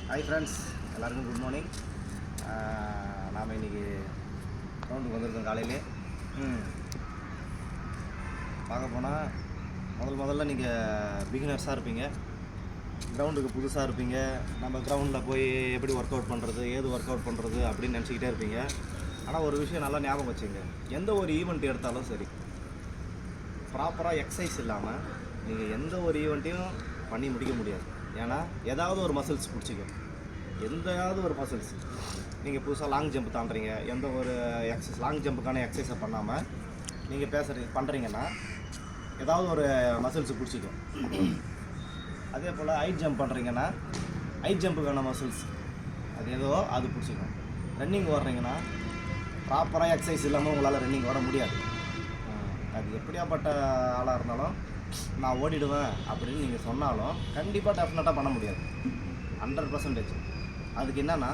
Hi friends, எல்லாருக்கும் good morning. நாம் இன்றைக்கி கிரவுண்டுக்கு வந்திருக்கோம் காலையிலே. பார்க்க போனால் முதல்ல நீங்கள் பிகினர்ஸாக இருப்பீங்க, கிரவுண்டுக்கு புதுசாக இருப்பீங்க. நம்ம கிரவுண்டில் போய் எப்படி ஒர்க் அவுட் பண்ணுறது, ஏது ஒர்க் அவுட் பண்ணுறது அப்படின்னு நினச்சிக்கிட்டே இருப்பீங்க. ஆனால் ஒரு விஷயம் நல்லா ஞாபகம் வச்சுங்க, எந்த ஒரு ஈவெண்ட் எடுத்தாலும் சரி, ப்ராப்பராக எக்ஸசைஸ் இல்லாமல் நீங்கள் எந்த ஒரு ஈவெண்ட்டையும் பண்ணி முடிக்க முடியாது. ஏன்னா ஏதாவது ஒரு மசில்ஸ் பிடிச்சிக்கும், எந்தாவது ஒரு மசில்ஸ். நீங்கள் புதுசாக லாங் ஜம்ப் தாண்டுறீங்க, எந்த ஒரு லாங் ஜம்புக்கான எக்ஸசைஸை பண்ணாமல் நீங்கள் பண்ணுறீங்கன்னா ஏதாவது ஒரு மசில்ஸ் பிடிச்சிக்கும். அதே போல் ஹைட் ஜம்ப் பண்ணுறீங்கன்னா ஹைட் ஜம்புக்கான மசில்ஸ் அது பிடிச்சிக்கும். ரன்னிங் ஓடுறீங்கன்னா ப்ராப்பராக எக்ஸசைஸ் இல்லாமல் உங்களால் ரன்னிங் ஓட முடியாது. அது எப்படியாப்பட்ட ஆளாக இருந்தாலும் நான் ஓடிடுவேன் அப்படின்னு நீங்கள் சொன்னாலும் கண்டிப்பாக டெஃபினட்டாக பண்ண முடியாது, 100%. அதுக்கு என்னென்னா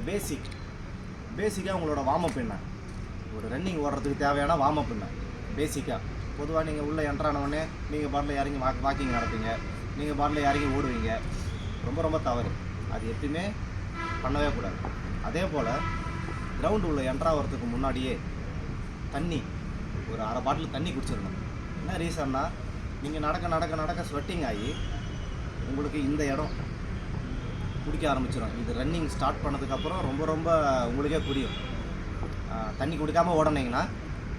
பேசிக்காக உங்களோட வார்மப் என்ன, ஒரு ரன்னிங் ஓடுறதுக்கு தேவையான வார்மப் என்ன பேசிக்காக. பொதுவாக நீங்கள் உள்ளே என்ட்ரானவொடனே நீங்கள் பாட்டில் இறங்கி வாக்கிங் நடப்பீங்க, நீங்கள் பாட்டில் இறங்கி ஓடுவீங்க. ரொம்ப தவறு, அது எப்பயுமே பண்ணவே கூடாது. அதே போல் கிரவுண்டு உள்ள என்ட்ராகிறதுக்கு முன்னாடியே தண்ணி, ஒரு அரை பாட்டில் தண்ணி குடிச்சிடணும். என்ன ரீசன்னா, நீங்கள் நடக்க ஸ்வெட்டிங் ஆகி உங்களுக்கு இந்த இடம் குடிக்க ஆரம்பிச்சிடும். இது ரன்னிங் ஸ்டார்ட் பண்ணதுக்கப்புறம் ரொம்ப உங்களுக்கே புரியும். தண்ணி குடிக்காமல் ஓடனீங்கன்னா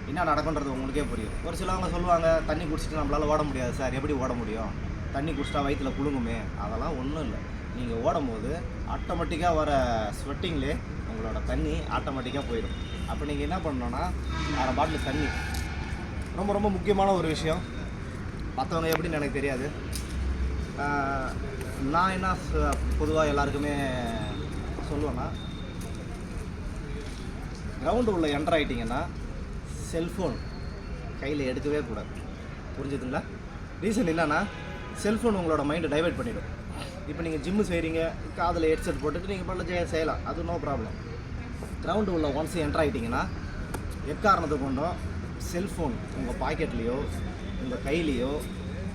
என்ன நடக்குன்றது உங்களுக்கே புரியும். ஒரு சிலவங்க சொல்லுவாங்க, தண்ணி குடிச்சிட்டு நம்மளால் ஓட முடியாது சார், எப்படி ஓட முடியும், தண்ணி குடிச்சிட்டா வயிற்றில் குலுங்குமே. அதெல்லாம் ஒன்றும் இல்லை. நீங்கள் ஓடும் போது ஆட்டோமேட்டிக்காக வர ஸ்வெட்டிங்லே உங்களோட தண்ணி ஆட்டோமேட்டிக்காக போயிடும். அப்போ நீங்கள் என்ன பண்ணணுன்னா, அரை பாட்டில் தண்ணி. ரொம்ப முக்கியமான ஒரு விஷயம், மற்றவங்க எப்படின்னு எனக்கு தெரியாது. நான் என்ன பொதுவாக எல்லாருக்குமே சொல்லுவேன்னா, கிரவுண்டு உள்ள என்டர் ஆகிட்டிங்கன்னா செல்ஃபோன் கையில் எடுக்கவே கூடாது. புரிஞ்சுதுங்களா? ரீசன் என்னன்னா, செல்ஃபோன் உங்களோட மைண்டை டைவெர்ட் பண்ணிவிடும். இப்போ நீங்கள் ஜிம்மு செய்கிறீங்க, காதில் ஹெட்செட் போட்டுட்டு நீங்கள் பண்ண செய்யலாம், அது நோ ப்ராப்ளம். கிரவுண்டு உள்ள ஒன்ஸ் என்டர் ஆகிட்டிங்கன்னா எக்காரணத்தை கொண்டும் செல்ஃபோன் உங்கள் பாக்கெட்லேயோ உங்கள் கையிலையோ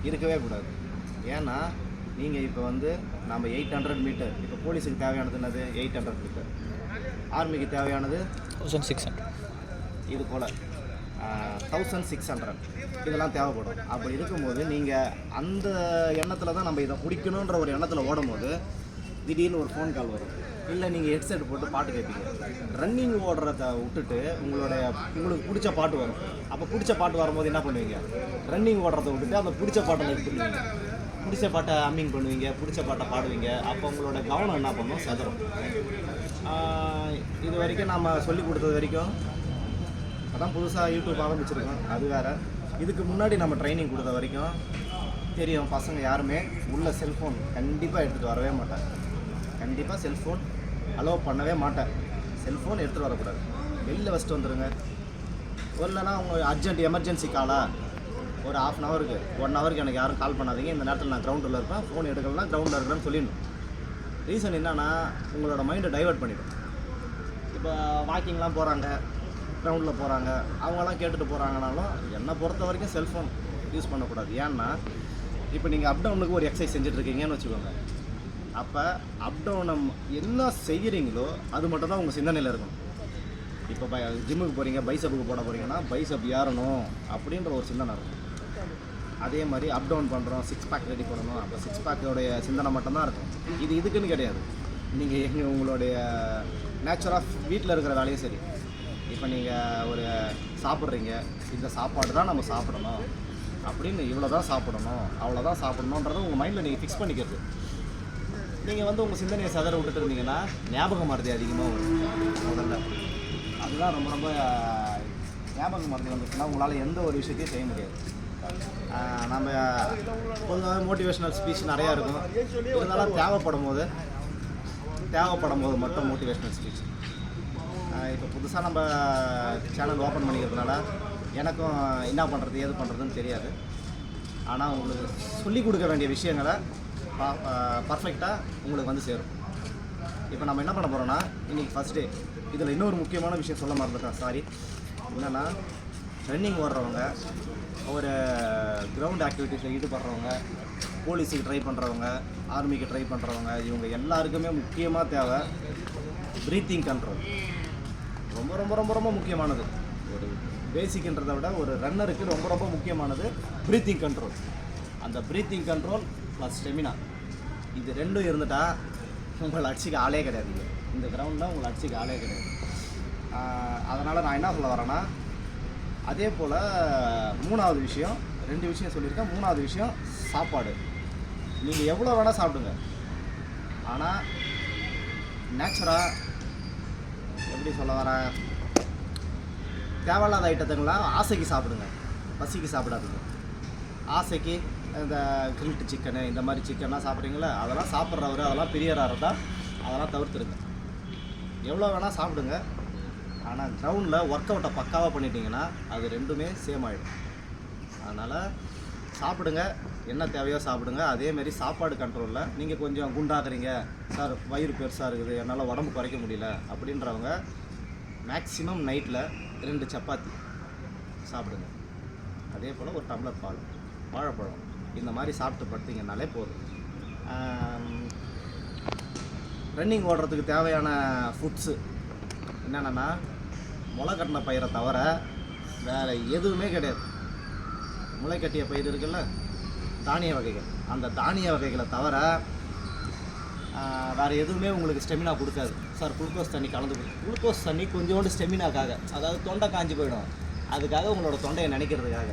இருக்கவே கூடாது. ஏன்னா நீங்கள் இப்போ நம்ம 800 மீட்டர், இப்போ போலீஸுக்கு தேவையானது என்னது 800 மீட்டர், ஆர்மிக்கு தேவையானது 1600, இது போல் 1600 இதெல்லாம் தேவைப்படும். அப்படி இருக்கும்போது நீங்கள் அந்த எண்ணத்தில் தான் நம்ம இதை முடிக்கணுன்ற ஒரு எண்ணத்தில் ஓடும்போது திடீர்னு ஒரு ஃபோன் கால் வரும், இல்லை நீங்கள் ஹெட்செட் போட்டு பாட்டு கேட்பீங்க. ரன்னிங் ஓடுறத விட்டுட்டு உங்களுக்கு பிடிச்ச பாட்டு வரும். அப்போ பிடிச்ச பாட்டு வரும்போது என்ன பண்ணுவீங்க, ரன்னிங் ஓடுறத விட்டுட்டு அந்த பிடிச்ச பாட்டை லைக் பண்ணுவீங்க, பிடிச்ச பாட்டை ஹம்மிங் பண்ணுவீங்க, பிடிச்ச பாட்டை பாடுவீங்க. அப்போ உங்களோட கவனம் என்ன பண்ணும், செதறும். இது வரைக்கும் நம்ம சொல்லி கொடுத்தது வரைக்கும், அதான் புதுசாக யூடியூப் ஆரம்பிச்சிருக்கோம், அது வேறு. இதுக்கு முன்னாடி நம்ம ட்ரைனிங் கொடுத்த வரைக்கும் தெரியும், பசங்க யாருமே உள்ள செல்ஃபோன் கண்டிப்பாக எடுத்துகிட்டு வரவே மாட்டாங்க. கண்டிப்பாக செல்ஃபோன் அலோவ் பண்ணவே மாட்டேன். செல்ஃபோன் எடுத்துகிட்டு வரக்கூடாது, வெளியில் வச்சுட்டு வந்துடுங்க. இல்லைனா உங்கள் அர்ஜென்ட் எமர்ஜென்சி காலாக ஒரு 1/2 ஹவருக்கு 1 ஹவருக்கு எனக்கு யாரும் கால் பண்ணாதீங்க, இந்த நேரத்தில் நான் கிரவுண்டில் இருப்பேன், ஃபோன் எடுக்கலாம், கிரவுண்டில் இருக்கிறேன்னு சொல்லிடணும். ரீசன் என்னன்னா, உங்களோட மைண்டை டைவெர்ட் பண்ணிவிடும். இப்போ வாக்கிங்லாம் போகிறாங்க, கிரவுண்டில் போகிறாங்க, அவங்களாம் கேட்டுட்டு போகிறாங்கனாலும் என்னை பொறுத்த வரைக்கும் செல்ஃபோன் யூஸ் பண்ணக்கூடாது. ஏன்னா இப்போ நீங்கள் அப் டவுனுக்கு ஒரு எக்ஸசைஸ் செஞ்சுட்ருக்கீங்கன்னு வச்சுக்கோங்க. அப்போ அப் டவுனை என்ன செய்கிறீங்களோ அது மட்டும் தான் உங்கள் சிந்தனையில் இருக்கும். இப்போ ஜிம்முக்கு போகிறீங்க, பைசப்புக்கு போட போகிறீங்கன்னா பைசப் ஏறணும் அப்படின்ற ஒரு சிந்தனை இருக்கும். அதே மாதிரி அப் டவுன் பண்ணுறோம், 6 பேக் ரெடி பண்ணணும், அப்போ 6 பேக்கோடைய சிந்தனை மட்டும்தான் இருக்கும். இதுக்குன்னு கிடையாது. நீங்கள் உங்களுடைய நேச்சர் ஆஃப் வீட்டில் இருக்கிற வேலையும் சரி, இப்போ நீங்கள் ஒரு சாப்பிட்றீங்க, இந்த சாப்பாடு தான் நம்ம சாப்பிடணும் அப்படின்னு, இவ்வளோ தான் சாப்பிடணும், அவ்வளோதான் சாப்பிடணுன்றதை உங்கள் மைண்டில் நீங்கள் ஃபிக்ஸ் பண்ணிக்கிறது. நீங்கள் உங்கள் சிந்தனையை சதற விட்டுட்டு இருந்தீங்கன்னா ஞாபக மறதி அதிகமாக வரும். முதல்ல அதுதான் ரொம்ப ஞாபக மறதி வந்துச்சுன்னா உங்களால் எந்த ஒரு விஷயத்தையும் செய்ய முடியாது. நம்ம பொதுவாக மோட்டிவேஷ்னல் ஸ்பீச் நிறையா இருக்கும், இருந்தாலும் தேவைப்படும் போது மட்டும் மோட்டிவேஷ்னல் ஸ்பீச். இப்போ புதுசாக நம்ம சேனல் ஓப்பன் பண்ணிக்கிறதுனால எனக்கும் என்ன பண்ணுறது ஏது பண்ணுறதுன்னு தெரியாது. ஆனால் உங்களுக்கு சொல்லிக் கொடுக்க வேண்டிய விஷயங்களை பர்ஃபெக்டாக உங்களுக்கு சேரும். இப்போ நம்ம என்ன பண்ண போகிறோன்னா, இன்றைக்கி ஃபஸ்ட் டே. இதில் இன்னொரு முக்கியமான விஷயம் சொல்ல மறந்துட்டேன், சாரி. என்னென்னா, ரன்னிங் ஓடுறவங்க, ஒரு கிரவுண்ட் ஆக்டிவிட்டீஸில் ஈடுபடுறவங்க, போலீஸுக்கு ட்ரை பண்ணுறவங்க, ஆர்மிக்கு ட்ரை பண்ணுறவங்க, இவங்க எல்லாருக்குமே முக்கியமாக தேவை ப்ரீத்திங் கண்ட்ரோல். ரொம்ப ரொம்ப ரொம்ப ரொம்ப முக்கியமானது. ஒரு பேசிக்ன்றதை விட ஒரு ரன்னருக்கு ரொம்ப ரொம்ப முக்கியமானது ப்ரீத்திங் கண்ட்ரோல். அந்த ப்ரீத்திங் கண்ட்ரோல் ப்ளஸ் ஸ்டெமினா, இது ரெண்டும் இருந்துட்டால் உங்களை அடிச்சிக்க ஆளே கிடையாது. இந்த கிரவுண்டில் உங்களை அடிச்சிக்க ஆளே கிடையாது. அதனால் நான் என்ன சொல்ல வரேன்னா, அதே போல் 3வது விஷயம், 2 விஷயம் சொல்லியிருக்கேன். 3வது விஷயம் சாப்பாடு. நீங்கள் எவ்வளோ வேணால் சாப்பிடுங்க, ஆனால் நேச்சுராக எப்படி சொல்ல வரேன், தேவையில்லாத ஐட்டத்துங்களாம் ஆசைக்கு சாப்பிடுங்க, பசிக்கு சாப்பிடாதீங்க. ஆசைக்கு இந்த கிரில்டு சிக்கனு இந்த மாதிரி சிக்கன்லாம் சாப்பிட்றீங்களே, அதெல்லாம் சாப்பிட்றவர் அதெல்லாம் பிரியராக இருந்தால் அதெல்லாம் தவிர்த்துருங்க. எவ்வளோ வேணால் சாப்பிடுங்க, ஆனால் கிரவுண்டில் ஒர்க் அவுட்டை பக்காவாக பண்ணிட்டீங்கன்னா அது ரெண்டுமே சேம் ஆகிடும். அதனால் சாப்பிடுங்க, என்ன தேவையோ சாப்பிடுங்க. அதேமாரி சாப்பாடு கண்ட்ரோலில் நீங்கள் கொஞ்சம் குண்டாக்குறீங்க சார், வயிறு பெருசாக இருக்குது, என்னால் உடம்பு குறைக்க முடியல அப்படின்றவங்க மேக்ஸிமம் நைட்டில் 2 சப்பாத்தி சாப்பிடுங்க. அதே போல் ஒரு டம்ளர் பால், வாழைப்பழம், இந்த மாதிரி சாப்பிட்டு படுத்திங்கனாலே போதும். ரன்னிங் ஓடுறதுக்கு தேவையான ஃபுட்ஸு என்னென்னா, முளை கட்டின பயிரை தவிர வேறு எதுவுமே கிடையாது. முளை கட்டிய பயிர் இருக்குல்ல, தானிய வகைகள், அந்த தானிய வகைகளை தவிர வேறு எதுவுமே உங்களுக்கு ஸ்டெமினா கொடுக்காது. சார் குளுக்கோஸ் தண்ணி கலந்து குளுக்கோஸ் தண்ணி கொஞ்சோண்டு ஸ்டெமினாக்காக, அதாவது தொண்டை காஞ்சி போயிடும், அதுக்காக உங்களோட தொண்டையை நினைக்கிறதுக்காக.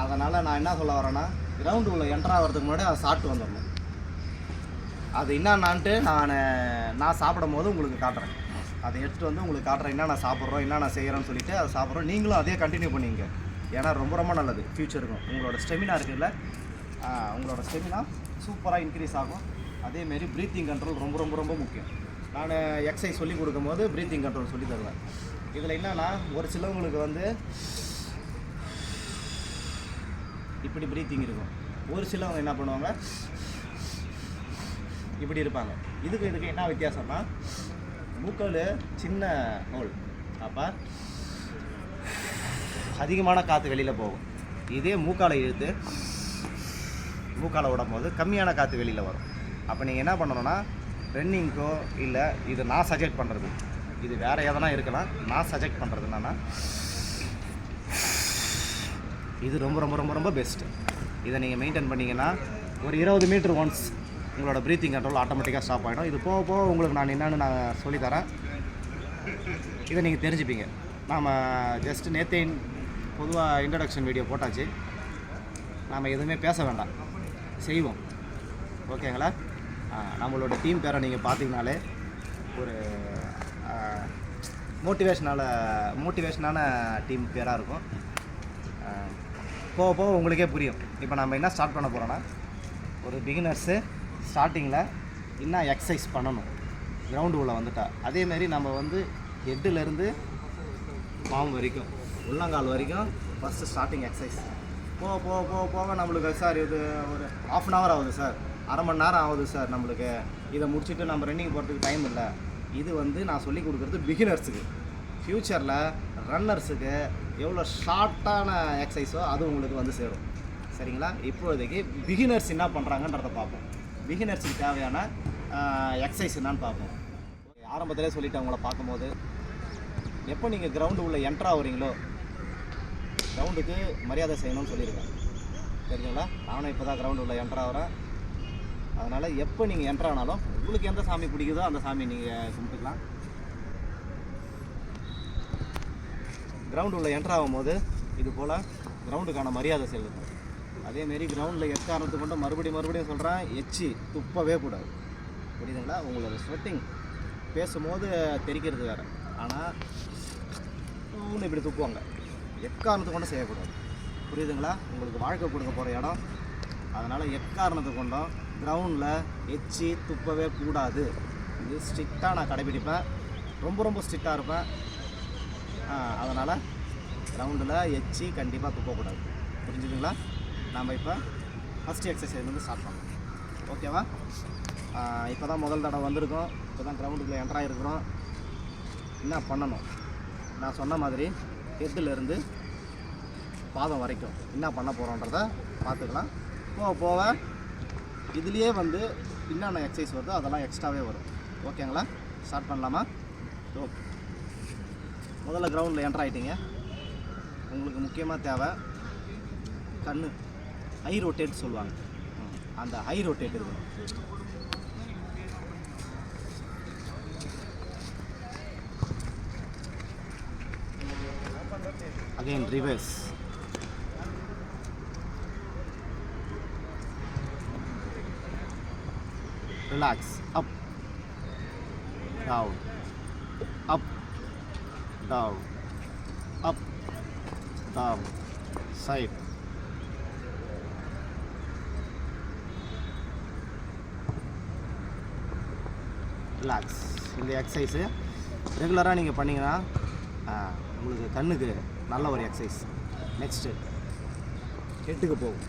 அதனால் நான் என்ன சொல்ல வரேன்னா, கிரவுண்டு உள்ள என்ட்ராகிறதுக்கு முன்னாடி அதை சாப்பிட்டு வந்துடணும். அது என்னன்னான்ட்டு நான் சாப்பிடும் போது உங்களுக்கு காட்டுறேன். அதை எடுத்துகிட்டு வந்து உங்களுக்கு காட்டுறேன், என்னென்ன சாப்பிட்றோம், என்னென்ன செய்கிறோன்னு சொல்லிவிட்டு அதை சாப்பிட்றோம். நீங்களும் அதே கண்டினியூ பண்ணிங்க, ஏன்னா ரொம்ப ரொம்ப நல்லது ஃப்யூச்சருக்கும். உங்களோட ஸ்டெமினா இருக்குல்ல, உங்களோட ஸ்டெமினா சூப்பராக இன்க்ரீஸ் ஆகும். அதேமாரி ப்ரீத்திங் கண்ட்ரோல் ரொம்ப ரொம்ப ரொம்ப முக்கியம். நான் எக்ஸசைஸ் சொல்லி கொடுக்கும்போது ப்ரீத்திங் கண்ட்ரோல் சொல்லி தருவேன். இதில் என்னென்னா, ஒரு சிலவங்களுக்கு வந்து இப்படி ப்ரீத்திங் இருக்கும், ஒரு சிலவங்க என்ன பண்ணுவாங்க இப்படி இருப்பாங்க. இதுக்கு என்ன வித்தியாசம்னா, மூக்கால் சின்ன ஹோல், அப்போ அதிகமான காற்று வெளியில் போகும். இதே மூக்காலை இழுத்து மூக்காலை விடும் போது கம்மியான காற்று வெளியில் வரும். அப்போ நீங்கள் என்ன பண்ணணும்னா, ரன்னிங்க்கோ இல்லை, இது நான் சஜெக்ட் பண்ணுறது, இது வேறு எதனா இருக்கலாம், நான் சஜெக்ட் பண்ணுறது என்னென்னா, இது ரொம்ப ரொம்ப ரொம்ப ரொம்ப பெஸ்ட்டு. இதை நீங்கள் மெயின்டைன் பண்ணிங்கன்னா ஒரு 20 மீட்டர் ஒன்ஸ் உங்களோட ப்ரீத்திங் கண்ட்ரோல் ஆட்டோமேட்டிக்காக ஸ்டாப் ஆகிடும். இது போக போக உங்களுக்கு நான் என்னென்னு சொல்லித்தரேன், இதை நீங்கள் தெரிஞ்சுப்பீங்க. நாம் ஜஸ்ட்டு நேற்றே பொதுவாக இன்ட்ரடக்ஷன் வீடியோ போட்டாச்சு, நாம் எதுவுமே பேச வேண்டாம், செய்வோம். ஓகேங்களா? நம்மளோட டீம் பேரை நீங்கள் பார்த்தீங்கனாலே ஒரு மோட்டிவேஷனான டீம் பேராக இருக்கும். போக போக உங்களுக்கே புரியும். இப்போ நம்ம என்ன ஸ்டார்ட் பண்ண போகிறோன்னா, ஒரு பிகினர்ஸு ஸ்டார்டிங்கில் என்ன எக்ஸசைஸ் பண்ணணும் கிரவுண்டு உள்ள வந்துட்டா, அதேமாரி நம்ம வந்து ஹெட்டுலேருந்து பாம் வரைக்கும் உள்ளங்கால் வரைக்கும் ஃபஸ்ட்டு ஸ்டார்டிங் எக்ஸசைஸ். போக போக போக போக நம்மளுக்கு சார் இது ஒரு 1/2 hour ஆகுது சார், அரை மணி நேரம் ஆகுது சார், நம்மளுக்கு இதை முடிச்சுட்டு நம்ம ரன்னிங் போகிறதுக்கு டைம் இல்லை. இது வந்து நான் சொல்லி கொடுக்குறது பிகினர்ஸுக்கு. ஃப்யூச்சரில் ரன்னர்ஸுக்கு எவ்வளோ ஷார்ட்டான எக்ஸசைஸோ அது உங்களுக்கு வந்து சேரும். சரிங்களா? இப்போதைக்கு பிகினர்ஸ் என்ன பண்ணுறாங்கன்றதை பார்ப்போம். பிகினர்ஸுக்கு தேவையான எக்ஸசைஸ் என்னான்னு பார்ப்போம். ஆரம்பத்திலே சொல்லிவிட்டு அவங்கள பார்க்கும்போது, எப்போ நீங்கள் கிரவுண்டு உள்ள என்ட்ரு ஆகுறீங்களோ கிரவுண்டுக்கு மரியாதை செய்யணும்னு சொல்லியிருக்கேன். சரிங்களா? நானும் இப்போ தான் கிரவுண்டு உள்ள என்ட்ரு ஆகிறேன். அதனால் எப்போ நீங்கள் என்ட்ரு ஆனாலும் உங்களுக்கு எந்த சாமி பிடிக்குதோ அந்த சாமி நீங்கள் கும்பிட்டுக்கலாம். கிரவுண்டு உள்ள என்ட்ரு ஆகும்போது இது போல் கிரவுண்டுக்கான மரியாதை செலுத்தணும். அதேமாரி கிரவுண்டில் எக்காரணத்து கொண்டு மறுபடியும் சொல்கிறேன், எச்சி துப்பவே கூடாது. புரியுதுங்களா? உங்களோட ஸ்வெட்டிங் பேசும்போது தெரிக்கிறது வேறு, ஆனால் இப்படி துப்புவாங்க, எக்காரணத்து கொண்டு செய்யக்கூடாது. புரியுதுங்களா? உங்களுக்கு வாழ்க்கை கொடுக்க போகிற இடம், அதனால் எக்காரணத்து கொண்டும் கிரவுண்டில் எச்சி துப்பவே கூடாது. இது ஸ்ட்ரிக்டாக நான் கடைபிடிப்பேன், ரொம்ப ரொம்ப ஸ்ட்ரிக்டாக இருப்பேன். அதனால் கிரவுண்டில் எச்சி கண்டிப்பாக துப்பக்கூடாது. புரிஞ்சுதுங்களா? நாம் இப்போ ஃபஸ்ட் எக்ஸசைஸ்லேருந்து ஸ்டார்ட் பண்ணோம். ஓகேவா? இப்போ தான் முதல் தடவை வந்திருக்கோம், இப்போ தான் கிரவுண்டுக்குள்ளே என்ட்ராகிருக்கிறோம். என்ன பண்ணணும், நான் சொன்ன மாதிரி ஹெட்டிலேருந்து பாதம் வரைக்கும் என்ன பண்ண போகிறோன்றத பார்த்துக்கலாம். போக போக இதுலேயே வந்து என்னென்ன எக்ஸசைஸ் வருதோ அதெல்லாம் எக்ஸ்ட்ராவே வரும். ஓகேங்களா? ஸ்டார்ட் பண்ணலாமா? ஸோ முதல்ல கிரவுண்டில் என்டர் ஆகிட்டீங்க. உங்களுக்கு முக்கியமாக தேவை கண்ணு ஐ ரொட்டேட் சொல்லுவாங்க. அந்த ஐ ரொட்டேட் இருக்கணும். Again reverse. Relax. Up down, up down, up down, side. Relax. இந்த எக்ஸசைஸு ரெகுலராக நீங்கள் பண்ணிங்கன்னா உங்களுக்கு கண்ணுக்கு நல்ல ஒரு எக்ஸசைஸ். நெக்ஸ்ட்டு ஹெட்டுக்கு போகும்.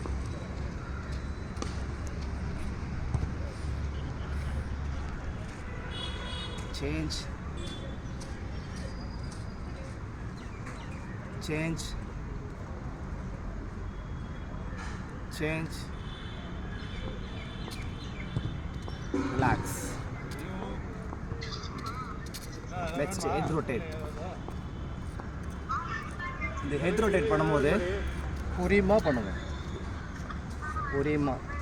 Change, change, change, relax. Next head rotate. இந்த ஹெட் ரொட்டேட் பண்ணும்போது பொறியமாக பண்ணுங்க. பொறியமாக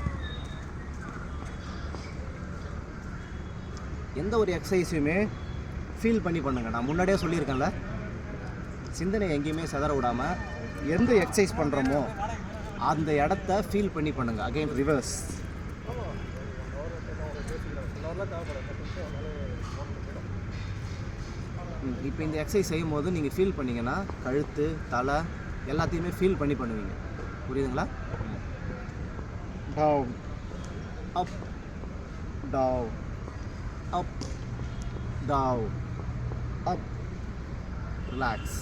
எந்த ஒரு எக்ஸசைஸுமே ஃபீல் பண்ணி பண்ணுங்கள். நான் முன்னாடியே சொல்லியிருக்கேன்ல, சிந்தனை எங்கேயுமே சிதற விடாமல் எந்த எக்ஸசைஸ் பண்ணுறோமோ அந்த இடத்த ஃபீல் பண்ணி பண்ணுங்கள். Again reverse. இப்போ இந்த எக்ஸசைஸ் செய்யும் போது நீங்கள் ஃபீல் பண்ணிங்கன்னா கழுத்து, தலை எல்லாத்தையுமே ஃபீல் பண்ணி பண்ணுவீங்க. புரியுதுங்களா? Down, up, down, up, down, up, relax.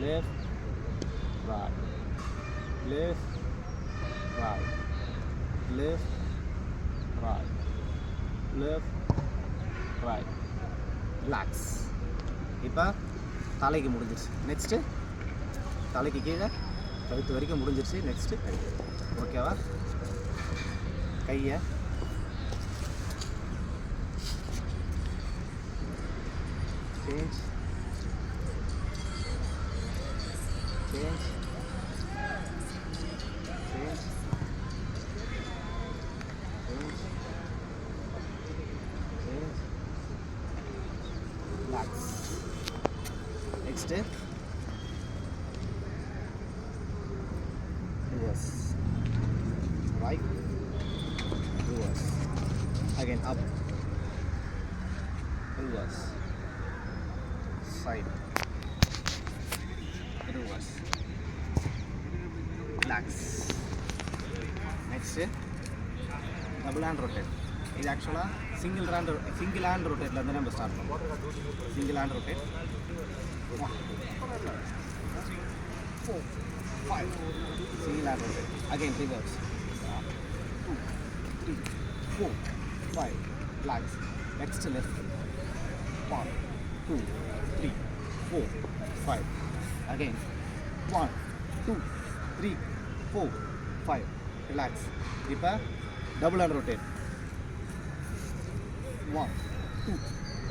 Left, right, left, right, left, right, left, right, relax. இப்போ தலைக்கு முடிஞ்சிருச்சு. நெக்ஸ்ட்டு தலைக்கு கீழே கழுத்து வரைக்கும் முடிஞ்சிருச்சு. நெக்ஸ்ட்டு கை. ஓகேவா? கையை change, change, change, change, change, relax. Next reverse. Right, reverse. Again up, reverse, side, reverse, relax. Next double hand rotate. இது ஆக்சுவலாக சிங்கிள் ஹேண்ட் ரொட்டேட்லேருந்து நம்ம ஸ்டார்ட் பண்ணுவோம். Single hand rotate. 1, 2, 4, 5. Single hand rotate. Again reverse. 2, 3, 4, 5. Relax. Next left. 1, 2, 3, 4, 5. Again. 1, 2, 3, 4, 5. Relax. இப்போ double hand rotate. 1, 2,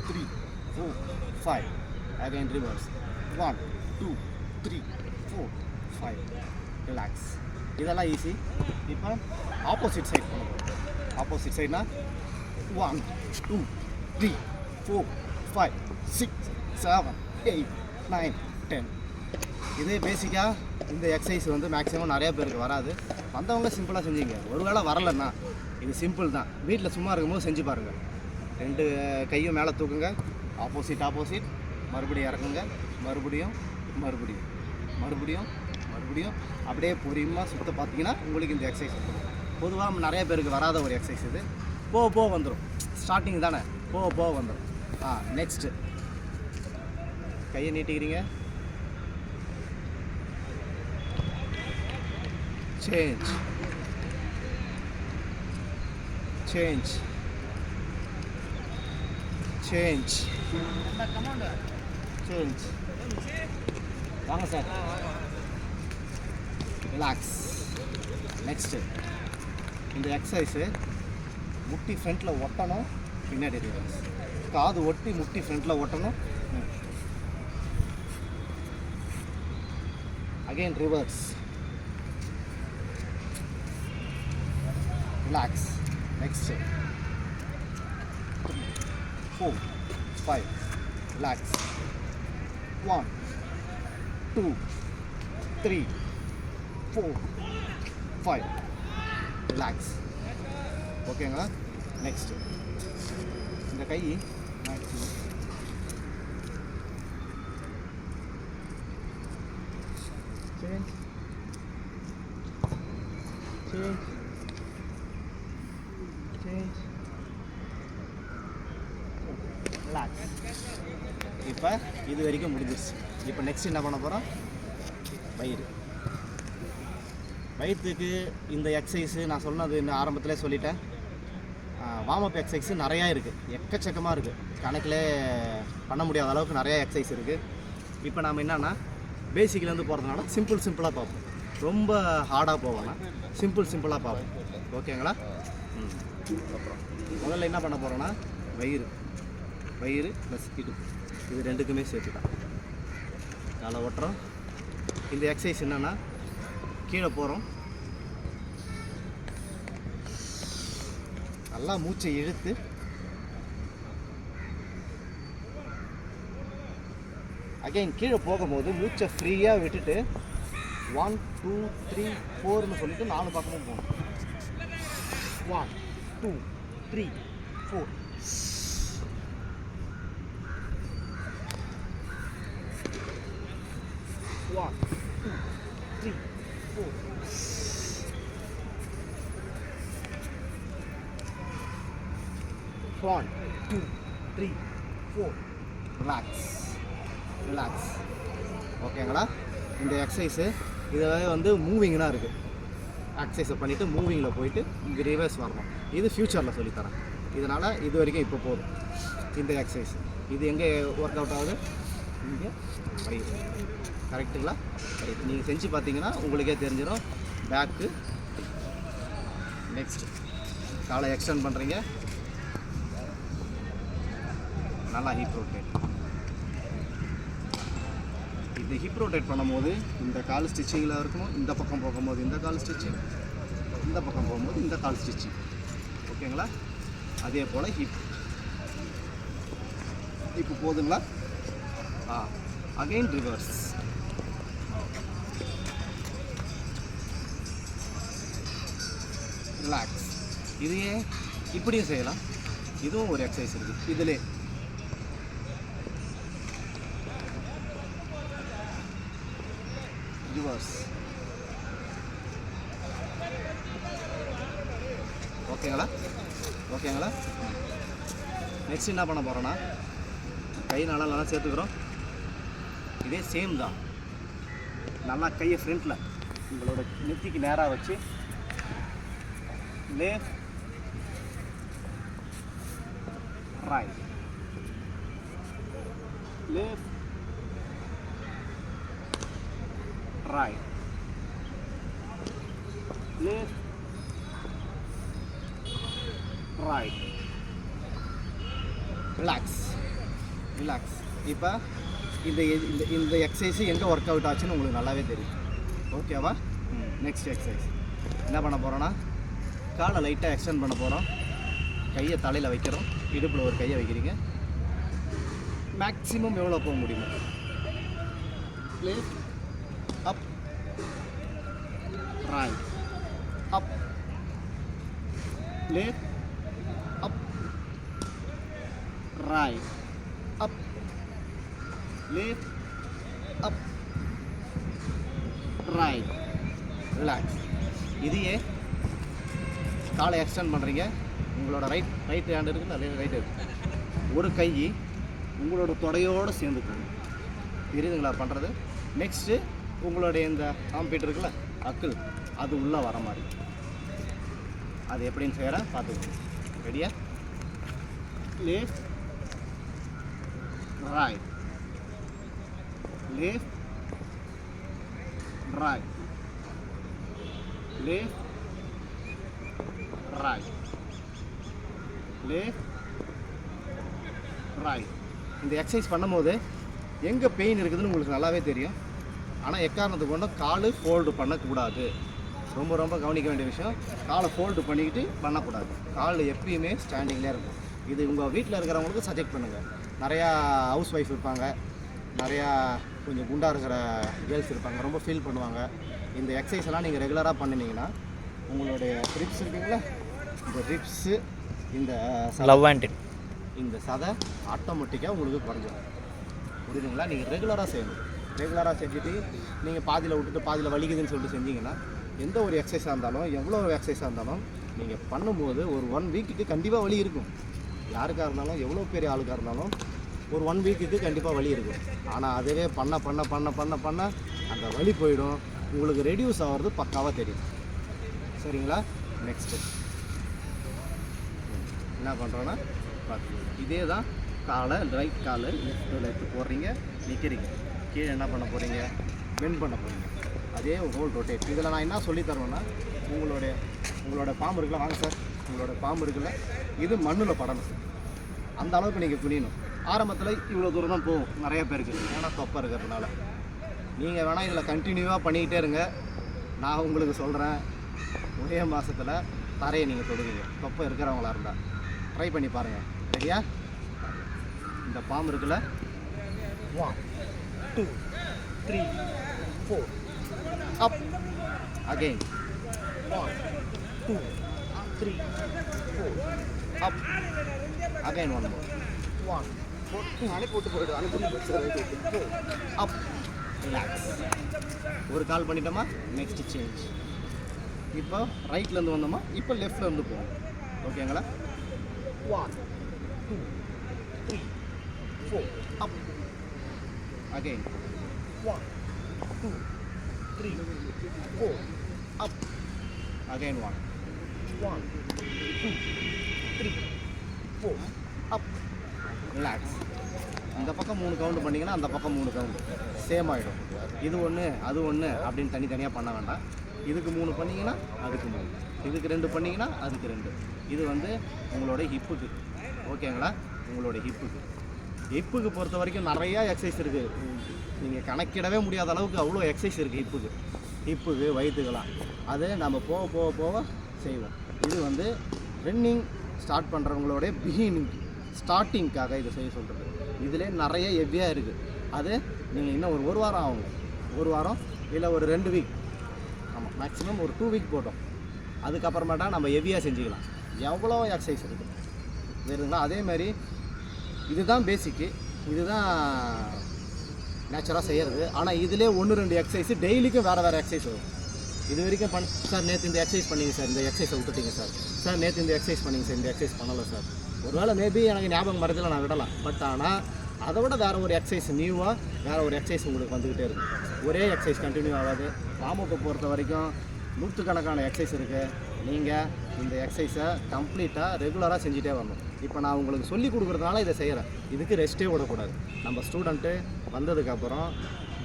3, 4, 5. Again reverse. 1, 2, 3, 4, 5. Relax. இதெல்லாம் easy. இப்போ opposite side பண்ணுவோம். Opposite சைட்னா 1, 2, 3, 4, 5, 6, 7, 8, 9, 10. இதே பேசிக்காக இந்த எக்ஸசைஸ் வந்து மேக்ஸிமம் நிறைய பேருக்கு வராது. வந்தவங்க சிம்பிளாக செஞ்சீங்க. ஒருவேளை வரலைன்னா இது சிம்பிள் தான். வீட்டில் சும்மா இருக்கும்போது செஞ்சு பாருங்கள். 2 கையும் மேலே தூக்குங்க. Opposite opposite. மறுபடியும் இறக்குங்க. மறுபடியும் மறுபடியும் மறுபடியும் மறுபடியும் அப்படியே பொறுமையாக சுத்த பார்த்தீங்கன்னா உங்களுக்கு இந்த எக்ஸசைஸ் இருக்கும். பொதுவாக நிறைய பேருக்கு வராத ஒரு எக்ஸசைஸ் இது. போக வந்துடும். ஸ்டார்டிங் தானே, போக வந்துடும். நெக்ஸ்ட்டு கையை நீட்டிக்கிறீங்க. Change, change, change, change. வாங்க சார். ரிலாக்ஸ். நெக்ஸ்ட்டு இந்த எக்ஸசைஸு முட்டி ஃப்ரண்ட்டில் ஒட்டணும், பின்னாடி ரிவர்ஸ். காது ஒட்டி முட்டி ஃப்ரண்ட்டில் ஒட்டணும், again reverse. Relax. Next 3, 4, 5. Relax. 1, 2, 3, 4, 5. Relax. ஓகேங்களா? நெக்ஸ்ட்டு இந்த கை maximum change change change. Relax. இப்போ இது வரைக்கும் முடிஞ்சிருச்சு. இப்போ நெக்ஸ்ட் என்ன பண்ண போகிறோம்? வயிறு. வயிற்றுக்கு இந்த எக்ஸசைஸு நான் சொன்னது இன்னும் ஆரம்பத்திலே சொல்லிட்டேன். வார்ம் அப் எக்ஸசைஸு நிறையா இருக்குது, எக்கச்சக்கமாக இருக்குது, கணக்கில் பண்ண முடியாத அளவுக்கு நிறையா எக்ஸசைஸ் இருக்குது. இப்போ நாம் என்னென்னா பேசிக்லேருந்து போகிறதுனால சிம்பிளாக பார்ப்போம். ரொம்ப ஹார்டாக போவோம்னா சிம்பிளாக பார்ப்போம். ஓகேங்களா? அப்புறம் முதல்ல என்ன பண்ண போகிறோன்னா வயிறு ப்ளஸ் இடுப்பு இது ரெண்டுக்குமே சேர்த்து தான் நல்லா ஓட்டுறோம். இந்த எக்ஸசைஸ் என்னென்னா கீழே போகிறோம், நல்லா மூச்சை இழுத்து அகைன் கீழே போகும்போது மூச்சை ஃப்ரீயாக விட்டுட்டு 1, 2, 3, 4ன்னு சொல்லிட்டு 4 பக்கமும் போகணும். 1, 2, 3, 4. One, 2, 3, 4. One, 2, 3, 4. ரிலாக்ஸ். ஓகேங்களா? இந்த எக்ஸசைஸு இதில் வந்து மூவிங்லாம் இருக்குது. எக்ஸசைஸை பண்ணிவிட்டு மூவிங்கில் போயிட்டு இங்கே ரிவர்ஸ் வரணும். இது ஃப்யூச்சரில் சொல்லித்தரேன். இதனால் இது வரைக்கும் இப்போ போதும் இந்த எக்ஸசைஸ். இது எங்கே ஒர்க் அவுட் ஆகுது? இங்கே வயிறு. கரெக்டுங்களா? ரைட். நீங்கள் செஞ்சு பார்த்தீங்கன்னா உங்களுக்கே தெரிஞ்சிடும். பேக்கு. நெக்ஸ்ட் காலை எக்ஸ்டெண்ட் பண்ணுறீங்க, நல்லா ஹிப் ரொட்டேட். இந்த ஹிப் ரொட்டேட் பண்ணும்போது இந்த கால் ஸ்டிச்சிங்கில் இருக்கணும். இந்த பக்கம் போகும்போது இந்த கால் ஸ்டிச்சிங், இந்த பக்கம் போகும்போது இந்த கால் ஸ்டிச்சிங். ஓகேங்களா? அதே போல் இப்போ போதுங்களா? Again reverse. ரிலாக்ஸ். இதையே இப்படியும் செய்யலாம். இதுவும் ஒரு எக்ஸசைஸ் இருக்குது இதிலே. ரிவர்ஸ். ஓகேங்களா? நெக்ஸ்ட் என்ன பண்ண போகிறோன்னா கை நல்லா சேர்த்துக்கிறோம். இதே சேம் தான். நல்லா கையை ஃப்ரண்ட்டில் உங்களோட நெத்திக்கு நேராக வச்சு left right, left right, left right. Relax. இப்போ இந்த எக்ஸசைஸ் எங்கே ஒர்க் அவுட் ஆச்சுன்னு உங்களுக்கு நல்லாவே தெரியும். ஓகேவா? நெக்ஸ்ட் எக்ஸசைஸ் என்ன பண்ண போகிறோன்னா காலை லைட்டாக எக்ஸ்டெண்ட் பண்ண போகிறோம். கையை தலையில் வைக்கிறோம், இடுப்பில் ஒரு கையை வைக்கிறீங்க. மேக்ஸிமம் எவ்வளோ போக முடியுமோ. லெஃப்ட் அப் ரைட், அப் left up right, up left up right. Relax. இதையே காலை எக்ஸ்டெண்ட் பண்ணுறீங்க. உங்களோட ரைட் ஹேண்ட் இருக்குது, அதே ரைட் இருக்குது. ஒரு கை உங்களோட தொடையோடு சேர்ந்துக்கணும். தெரியுதுங்களா பண்ணுறது? நெக்ஸ்ட்டு உங்களுடைய இந்த ஆம்பீட் இருக்குல்ல, அக்கிள், அது உள்ளே வர மாதிரி. அது எப்படின்னு செய்கிறேன் பார்த்துக்கோங்க. ரெடியா? Left right, left right, left right, left, right. இந்த எக்ஸசைஸ் பண்ணும்போது எங்கே பெயின் இருக்குதுன்னு உங்களுக்கு நல்லாவே தெரியும். ஆனால் எக்காரணத்துக்கு கொண்டும் கால் ஃபோல்டு பண்ணக்கூடாது. ரொம்ப ரொம்ப கவனிக்க வேண்டிய விஷயம், காலை ஃபோல்டு பண்ணிக்கிட்டு பண்ணக்கூடாது. கால் எப்பயுமே ஸ்டாண்டிங்லேயே இருக்கும். இது உங்கள் வீட்டில் இருக்கிறவங்களுக்கு சஜெக்ட் பண்ணுங்கள். நிறையா ஹவுஸ் ஒய்ஃப் இருப்பாங்க, நிறையா கொஞ்சம் குண்டாக இருக்கிற கேர்ள்ஸ் இருப்பாங்க, ரொம்ப ஃபீல் பண்ணுவாங்க. இந்த எக்ஸசைஸ் எல்லாம் நீங்கள் ரெகுலராக பண்ணினீங்கன்னா உங்களுடைய ரிப்ஸ் இருக்குங்களா, இந்த ரிப்ஸு, இந்த லவ் அண்ட் இந்த சதை ஆட்டோமேட்டிக்காக உங்களுக்கு குறைஞ்சிடும். புரியுதுங்களா? நீங்கள் ரெகுலராக செய்யணும். ரெகுலராக செஞ்சுட்டு நீங்கள் பாதியில் விட்டுட்டு பாதியில் வலிக்குதுன்னு சொல்லிட்டு செஞ்சீங்கன்னா, எந்த ஒரு எக்ஸசைஸாக இருந்தாலும் எவ்வளோ எக்ஸசைஸாக இருந்தாலும் நீங்கள் பண்ணும்போது ஒரு 1 வீக்குக்கு கண்டிப்பாக வலி இருக்கும். யாருக்காக இருந்தாலும், எவ்வளோ பெரிய ஆளுக்காக இருந்தாலும் ஒரு 1 வீக்குக்கு கண்டிப்பாக வலி இருக்கும். ஆனால் அதுவே பண்ண பண்ண பண்ண பண்ண பண்ண அந்த வலி போயிடும். உங்களுக்கு ரெடியூஸ் ஆகிறது பக்காவாக தெரியும். சரிங்களா? நெக்ஸ்ட்டு என்ன பண்ணுறோன்னா, இதே தான் காலை ரைட் காலை லெஃப்ட் போடுறீங்க, நிற்கிறீங்க, கீழே என்ன பண்ண போகிறீங்க, பெண்ட் பண்ண போகிறீங்க. அதே ஹோல் ரொட்டேட். இதில் நான் என்ன சொல்லி தருவேன்னா, உங்களோட பாம்பு இருக்குல்ல, வாங்க சார், உங்களோட பாம்பு இருக்குல்ல, இது மண்ணில் படணும். அந்த அளவுக்கு நீங்கள் குனியணும். ஆரம்பத்தில் இவ்வளோ தூரம் தான் போகும் நிறைய பேருக்கு, ஏன்னா தொப்பை இருக்கிறதுனால. நீங்கள் வேணால் இதில் கண்டினியூவாக பண்ணிக்கிட்டே இருங்க. நான் உங்களுக்கு சொல்கிறேன், ஒரே மாதத்தில் தரையை நீங்கள் தொடுவீங்க, தொப்பை இருக்கிறவங்களா இருந்தால். ட்ரை பண்ணி பாருங்கள். சரியா? இந்த பாம்பு இருக்குல்ல, 1 2 3 4 அப், அகெயின் 1 2 3 4 அப், அகெயின் 1 more 1 4 அனுப்பி விட்டு போய்டு, அனுப்பி அப், ரிலாக்ஸ். ஒரு கால் பண்ணிட்டோமா, நெக்ஸ்ட் சேஞ்ச். இப்போ ரைட்லேருந்து வந்தோமா, இப்போ லெஃப்ட்லேருந்து போவோம். ஓகேங்களா? 1 2 3 4 up, again 1 2 3 4 up, again 1 2 3 4 up, relax. இந்த பக்கம் 3 கவுண்ட் பண்ணிங்கன்னா அந்த பக்கம் 3 கவுண்ட் சேம் ஆகிடும். இது ஒன்று அது ஒன்று அப்படின்னு தனித்தனியாக பண்ண வேண்டாம். இதுக்கு 3 பண்ணிங்கன்னா அதுக்கு 3, இதுக்கு 2 பண்ணிங்கன்னா அதுக்கு 2. இது வந்து உங்களோட ஹிப்புக்கு. ஓகேங்களா? உங்களோட ஹிப்புக்கு பொறுத்த வரைக்கும் நிறையா எக்ஸசைஸ் இருக்குது. நீங்கள் கணக்கிடவே முடியாத அளவுக்கு அவ்வளோ எக்ஸசைஸ் இருக்குது ஹிப்புக்கு வயிற்றுக்கலாம். அது நம்ம போக போக போக செய்வோம். இது வந்து ரன்னிங் ஸ்டார்ட் பண்ணுறவங்களோட பிகினிங் ஸ்டார்டிங்காக இதை செய்ய சொல்கிறது. இதிலே நிறைய ஹெவியாக இருக்குது. அது நீங்கள் இன்னும் ஒரு வாரம் ஆகும், 1 வாரம் இல்லை ஒரு 2 வீக், ஆமாம் மேக்ஸிமம் ஒரு 2 வீக் போட்டோம். அதுக்கப்புறமேட்டா நம்ம ஹெவியாக செஞ்சுக்கலாம். எவ்வளோ எக்ஸசைஸ் இருக்குது வேறுங்களா? அதேமாதிரி இதுதான் பேசிக்கு, இதுதான் நேச்சுராக செய்கிறது. ஆனால் இதிலே 1-2 எக்ஸசைஸு டெய்லிக்கும் வேறு எக்ஸசைஸ் வரும். இது வரைக்கும் சார் நேற்று இந்த எக்ஸசைஸ் பண்ணிங்க சார், இந்த எக்ஸசைஸை விட்டுட்டீங்க சார் நேற்று இந்த எக்ஸசைஸ் பண்ணிங்க சார், இந்த எக்ஸசைஸ் பண்ணலை சார். ஒருவேளை மேபி எனக்கு ஞாபகம் மறதில் நான் விடலாம். பட் ஆனால் அதை விட வேறு ஒரு எக்ஸசைஸ் நியூவாக வேறு ஒரு எக்ஸசைஸ் உங்களுக்கு வந்துக்கிட்டே இருக்கும். ஒரே எக்ஸசைஸ் கண்டினியூ ஆகாது. வார்ம்-அப்பை பொறுத்த வரைக்கும் நூற்றுக்கணக்கான எக்ஸசைஸ் இருக்குது. நீங்கள் இந்த எக்ஸசைஸை கம்ப்ளீட்டாக ரெகுலராக செஞ்சுட்டே வரணும். இப்போ நான் உங்களுக்கு சொல்லி கொடுக்குறதுனால இதை செய்கிறேன். இதுக்கு ரெஸ்ட்டே விடக்கூடாது. நம்ம ஸ்டூடெண்ட்டு வந்ததுக்கப்புறம்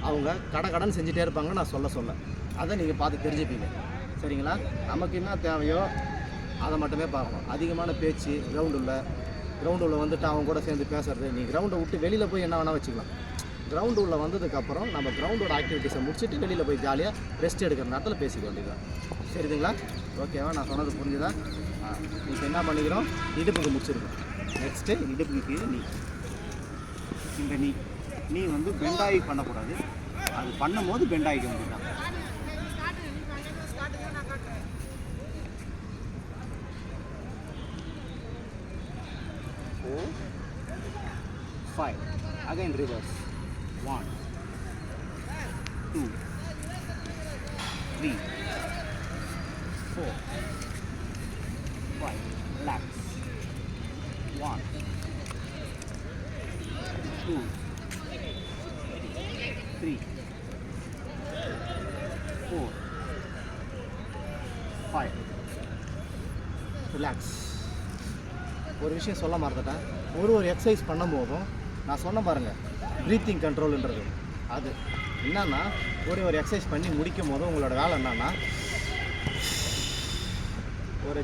அவங்க கடன் செஞ்சுட்டே இருப்பாங்க. நான் சொல்ல அதை நீங்கள் பார்த்து தெரிஞ்சுப்பீங்க. சரிங்களா? நமக்கு என்ன தேவையோ அதை மட்டுமே பார்க்கணும். அதிகமான பேச்சு கிரவுண்டுள்ள வந்துட்டு அவங்க கூட சேர்ந்து பேசுறது, நீ கிரவுண்டை விட்டு வெளியில் போய் என்ன வேணால் வச்சுக்கலாம். கிரவுண்டு உள்ள வந்ததுக்கப்புறம் நம்ம கிரவுண்டோட ஆக்டிவிட்டீஸை முடிச்சுட்டு வெளியில் போய் ஜாலியாக ரெஸ்ட் எடுக்கிற நேரத்தில் பேசிக்க வேண்டியதான். சரிதுங்களா? ஓகேவா? நான் சொன்னது புரிஞ்சுதா? இப்போ என்ன பண்ணிக்கிறோம், இடுப்புக்கு முடிச்சிருக்கோம். நெக்ஸ்ட்டு இடுப்புக்கு கீழே இந்த நீ வந்து பெண்டாகி பண்ணக்கூடாது. அது பண்ணும் போது பெண்டாகிக்க முடியாது. 4 5 again reverse 1 2 3 4 5 relax 1 2 3 4 5 ரிலாக்ஸ். ஒரு விஷயம் சொல்ல மறந்துட்டேன். ஒரு எக்ஸசைஸ் பண்ணும்போதும் நான் சொன்ன பாருங்கள், ப்ரீத்திங் கண்ட்ரோல்ன்றது. அது என்னன்னா, ஒரு எக்ஸசைஸ் பண்ணி முடிக்கும் போதும் உங்களோட வேலை என்னன்னா,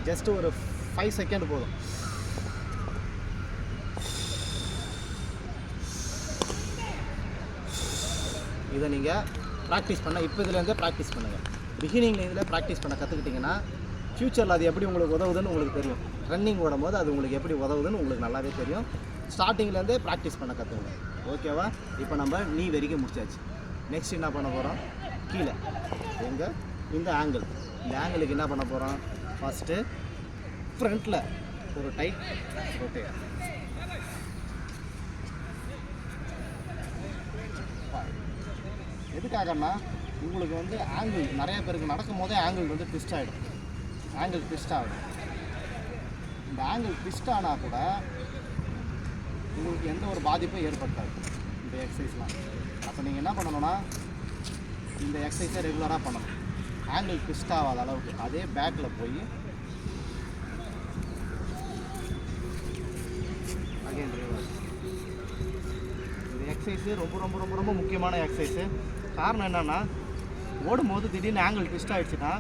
ஜஸ்ட் ஒரு 5 செகண்ட் போதும். இதை நீங்கள் ப்ராக்டிஸ் பண்ண இப்போதுலேருந்தே ப்ராக்டிஸ் பண்ணுங்கள். பிகினிங்கில் இதில் ப்ராக்டிஸ் பண்ண கற்றுக்கிட்டிங்கன்னா ஃப்யூச்சரில் அது எப்படி உங்களுக்கு உதவுதுன்னு உங்களுக்கு தெரியும். ரன்னிங் ஓடும்போது அது உங்களுக்கு எப்படி உதவுதுன்னு உங்களுக்கு நல்லாவே தெரியும். ஸ்டார்டிங்லேருந்தே ப்ராக்டிஸ் பண்ண கற்றுக்கணும். ஓகேவா? இப்போ நம்ம நீ வரைக்கும் முடிச்சாச்சு. நெக்ஸ்ட் என்ன பண்ண போகிறோம்? கீழே எங்கே இந்த ஆங்கிள், இந்த ஆங்கிளுக்கு என்ன பண்ண போகிறோம்? ஃபஸ்ட்டு ஃப்ரண்ட்டில் ஒரு டைட் ரொட்டேட். எதுக்காகன்னா உங்களுக்கு வந்து ஆங்கிள் நிறைய பேருக்கு நடக்கும் போதே ஆங்கிள் வந்து ட்விஸ்ட் ஆகிடும். ஆங்கிள் ட்விஸ்ட் ஆகிடும். இந்த ஆங்கிள் ட்விஸ்ட் ஆனால் கூட உங்களுக்கு எந்த ஒரு பாதிப்பும் ஏற்படுத்தாது இந்த எக்ஸசைஸ்லாம். அப்போ நீங்கள் என்ன பண்ணணும்னா இந்த எக்ஸசைஸை ரெகுலராக பண்ணணும். ஆங்கிள் ட்விஸ்ட் ஆகாத அளவுக்கு அதே பேக்கில் போய் அகைன் ரிவர்ஸ். இந்த எக்ஸசைஸு ரொம்ப ரொம்ப ரொம்ப ரொம்ப முக்கியமான எக்ஸசைஸு. காரணம் என்னென்னா ஓடும்போது திடீர்னு ஆங்கிள் ட்விஸ்ட் ஆகிடுச்சுன்னா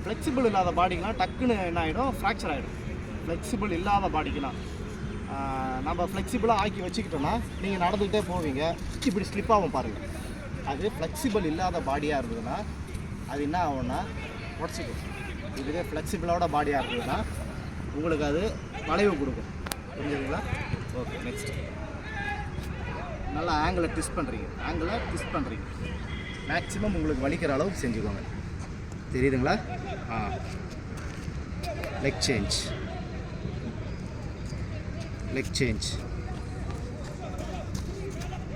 ஃப்ளெக்சிபிள் இல்லாத பாடிக்கெலாம் டக்குன்னு என்ன ஆகிடும்? ஃப்ராக்சர் ஆகிடும். ஃப்ளெக்சிபிள் இல்லாத பாடிக்கெலாம் நம்ம ஃப்ளெக்சிபிளாக ஆக்கி வச்சுக்கிட்டோன்னா நீங்கள் நடந்துக்கிட்டே போவீங்க, இப்படி ஸ்லிப் ஆகும் பாருங்கள். அது ஃப்ளெக்சிபிள் இல்லாத பாடியாக இருந்ததுன்னா அது என்ன ஆகும்னா உடச்சிக்கும். இதுவே ஃப்ளெக்சிபிளோட பாடியாக இருந்ததுன்னா உங்களுக்கு அது வளைவு கொடுக்கும். புரிஞ்சுதுங்களா? ஓகே, நெக்ஸ்ட் நல்லா ஆங்கிளை ட்விஸ்ட் பண்ணுறீங்க. மேக்ஸிமம் உங்களுக்கு வலிக்கிற அளவுக்கு செஞ்சுக்கோங்க. தெரியுதுங்களா? Leg change, leg change,